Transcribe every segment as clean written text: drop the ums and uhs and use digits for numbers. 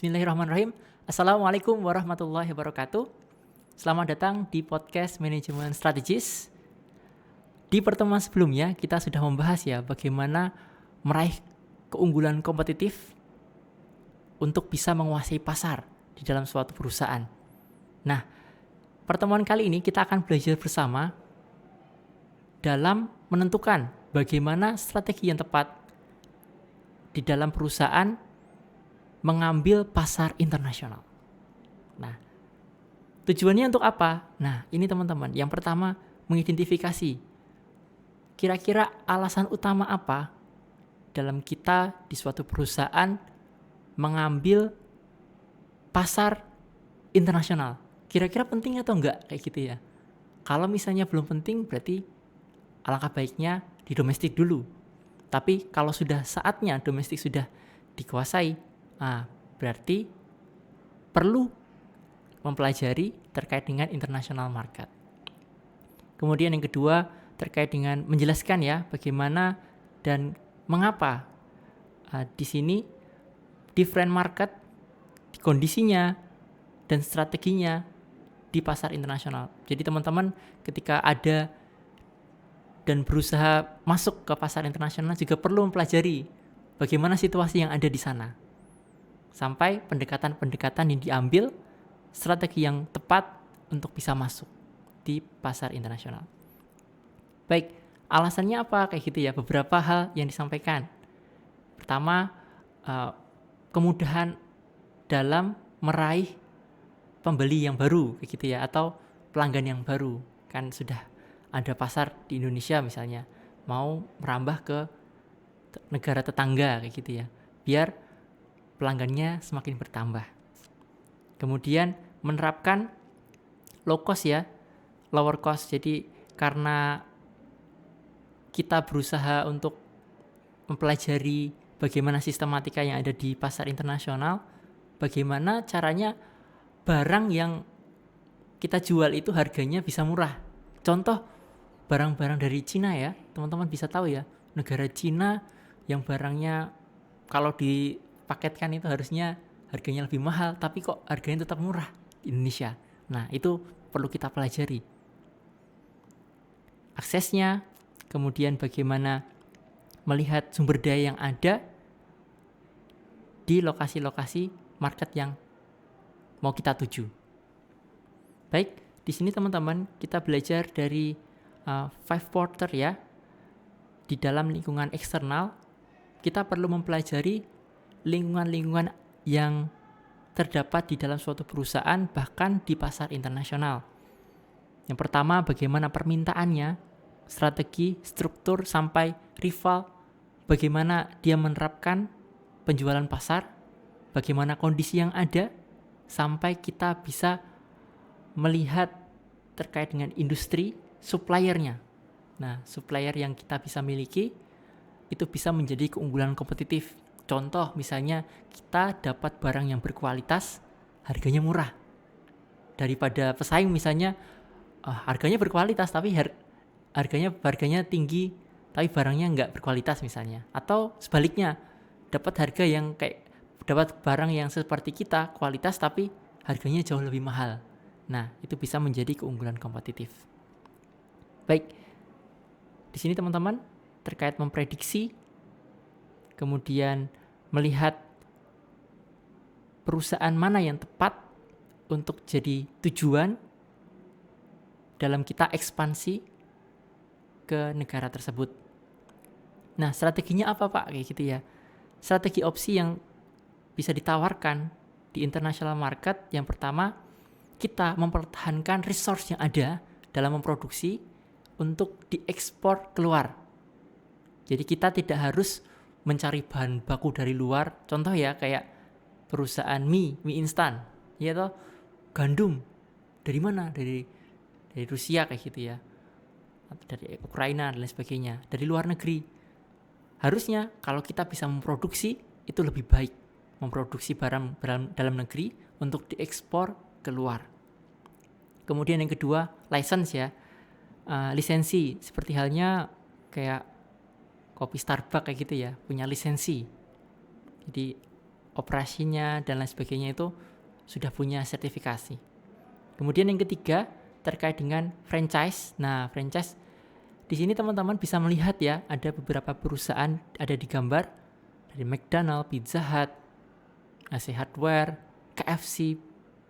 Bismillahirrahmanirrahim. Assalamualaikum warahmatullahi wabarakatuh. Selamat datang di podcast Manajemen Strategis. Di pertemuan sebelumnya kita sudah membahas ya bagaimana meraih keunggulan kompetitif untuk bisa menguasai pasar di dalam suatu perusahaan. Nah, pertemuan kali ini kita akan belajar bersama dalam menentukan bagaimana strategi yang tepat di dalam perusahaan mengambil pasar internasional. Nah, tujuannya untuk apa? Nah, ini teman-teman. Yang pertama, mengidentifikasi kira-kira alasan utama apa dalam kita di suatu perusahaan mengambil pasar internasional. Kira-kira penting atau enggak kayak gitu ya. Kalau misalnya belum penting berarti alangkah baiknya di domestik dulu. Tapi kalau sudah saatnya domestik sudah dikuasai, berarti perlu mempelajari terkait dengan international market. Kemudian yang kedua terkait dengan menjelaskan ya bagaimana dan mengapa di sini different market, kondisinya dan strateginya di pasar internasional. Jadi teman-teman ketika ada dan berusaha masuk ke pasar internasional juga perlu mempelajari bagaimana situasi yang ada di sana. Sampai pendekatan-pendekatan yang diambil, strategi yang tepat untuk bisa masuk di pasar internasional. Baik, alasannya apa kayak gitu ya, beberapa hal yang disampaikan. Pertama, kemudahan dalam meraih pembeli yang baru kayak gitu ya, atau pelanggan yang baru. Kan sudah ada pasar di Indonesia misalnya, mau merambah ke negara tetangga kayak gitu ya, biar pelanggannya semakin bertambah. Kemudian menerapkan low cost ya, lower cost. Jadi karena kita berusaha untuk mempelajari bagaimana sistematika yang ada di pasar internasional, bagaimana caranya barang yang kita jual itu harganya bisa murah. Contoh barang-barang dari Cina ya, teman-teman bisa tahu ya, negara Cina yang barangnya kalau dipaketkan itu harusnya harganya lebih mahal, tapi kok harganya tetap murah di Indonesia. Nah, itu perlu kita pelajari. Aksesnya, kemudian bagaimana melihat sumber daya yang ada di lokasi-lokasi market yang mau kita tuju. Baik, di sini teman-teman kita belajar dari 5 porter ya. Di dalam lingkungan eksternal, kita perlu mempelajari lingkungan-lingkungan yang terdapat di dalam suatu perusahaan bahkan di pasar internasional. Yang pertama, bagaimana permintaannya, strategi, struktur, sampai rival, bagaimana dia menerapkan penjualan pasar, bagaimana kondisi yang ada, sampai kita bisa melihat terkait dengan industri, suppliernya. Nah, supplier yang kita bisa miliki itu bisa menjadi keunggulan kompetitif. Contoh misalnya kita dapat barang yang berkualitas, harganya murah. Daripada pesaing misalnya harganya berkualitas tapi harganya tinggi tapi barangnya nggak berkualitas misalnya. Atau sebaliknya, dapat harga yang dapat barang yang seperti kita, kualitas tapi harganya jauh lebih mahal. Nah, itu bisa menjadi keunggulan kompetitif. Baik, di sini teman-teman terkait memprediksi, kemudian melihat perusahaan mana yang tepat untuk jadi tujuan dalam kita ekspansi ke negara tersebut. Nah, strateginya apa Pak? Kayak gitu ya. Strategi opsi yang bisa ditawarkan di international market, yang pertama, kita mempertahankan resource yang ada dalam memproduksi untuk diekspor keluar. Jadi kita tidak harus mencari bahan baku dari luar. Contoh ya kayak perusahaan mie instan, ya toh, gandum dari mana? Dari Rusia kayak gitu ya, dari Ukraina dan lain sebagainya, dari luar negeri. Harusnya kalau kita bisa memproduksi itu lebih baik, memproduksi barang dalam negeri untuk diekspor keluar. Kemudian yang kedua, license ya, lisensi, seperti halnya kayak kopi Starbucks kayak gitu ya, punya lisensi. Jadi operasinya dan lain sebagainya itu sudah punya sertifikasi. Kemudian yang ketiga terkait dengan franchise. Nah, franchise di sini teman-teman bisa melihat ya, ada beberapa perusahaan ada di gambar dari McDonald, Pizza Hut, AC Hardware, KFC,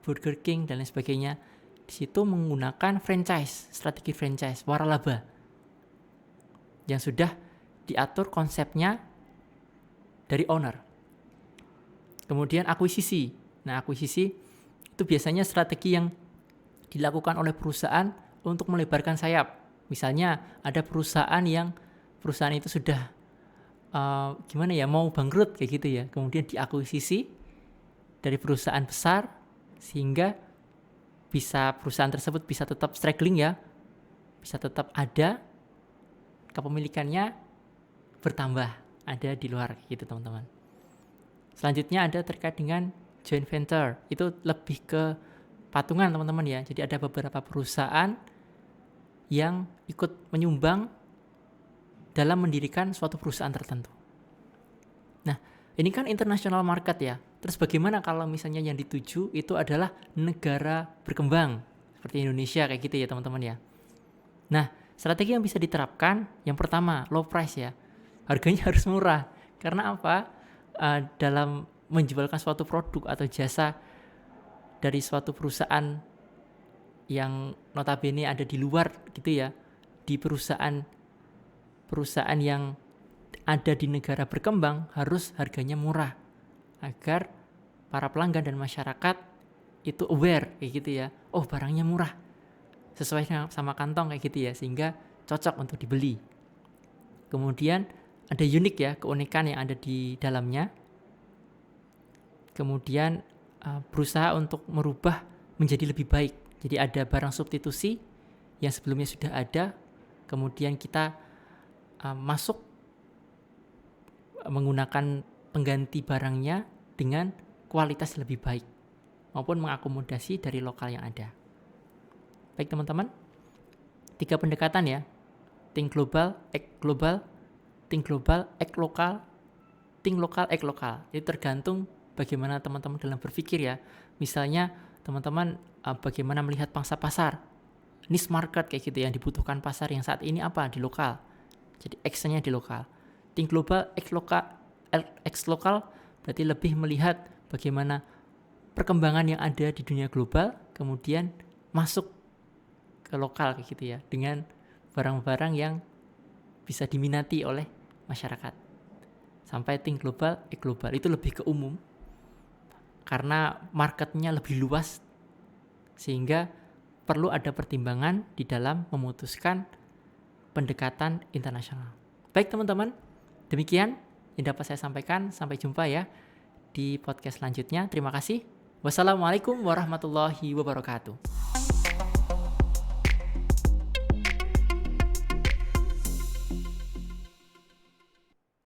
Burger King dan lain sebagainya. Di situ menggunakan franchise, strategi franchise waralaba yang sudah diatur konsepnya dari owner. Kemudian akuisisi. Nah, akuisisi itu biasanya strategi yang dilakukan oleh perusahaan untuk melebarkan sayap. Misalnya ada perusahaan itu sudah mau bangkrut kayak gitu ya. Kemudian diakuisisi dari perusahaan besar sehingga perusahaan tersebut bisa tetap struggling ya, bisa tetap ada, kepemilikannya bertambah, ada di luar gitu teman-teman. Selanjutnya ada terkait dengan joint venture, itu lebih ke patungan teman-teman ya. Jadi ada beberapa perusahaan yang ikut menyumbang dalam mendirikan suatu perusahaan tertentu. Nah, ini kan international market ya. Terus bagaimana kalau misalnya yang dituju itu adalah negara berkembang seperti Indonesia kayak gitu ya teman-teman ya. Nah, strategi yang bisa diterapkan yang pertama low price ya. Harganya harus murah. Karena apa? Dalam menjualkan suatu produk atau jasa dari suatu perusahaan yang notabene ada di luar gitu ya, di perusahaan yang ada di negara berkembang harus harganya murah agar para pelanggan dan masyarakat itu aware kayak gitu ya, oh barangnya murah sesuai sama kantong kayak gitu ya, sehingga cocok untuk dibeli. Kemudian ada unik ya, keunikan yang ada di dalamnya. Kemudian berusaha untuk merubah menjadi lebih baik. Jadi ada barang substitusi yang sebelumnya sudah ada, kemudian kita masuk menggunakan pengganti barangnya dengan kualitas lebih baik maupun mengakomodasi dari lokal yang ada. Baik teman-teman, 3 pendekatan ya. Think global, act global, think global, act lokal, think lokal, act lokal. Itu tergantung bagaimana teman-teman dalam berpikir ya. Misalnya teman-teman bagaimana melihat pangsa pasar, niche market kayak gitu yang dibutuhkan pasar yang saat ini apa di lokal. Jadi actionnya di lokal. Think global, act lokal berarti lebih melihat bagaimana perkembangan yang ada di dunia global, kemudian masuk ke lokal kayak gitu ya, dengan barang-barang yang bisa diminati oleh masyarakat. Sampai think global, act global itu lebih ke umum karena marketnya lebih luas sehingga perlu ada pertimbangan di dalam memutuskan pendekatan internasional. Baik teman-teman, demikian yang dapat saya sampaikan. Sampai jumpa ya di podcast selanjutnya. Terima kasih. Wassalamualaikum warahmatullahi wabarakatuh.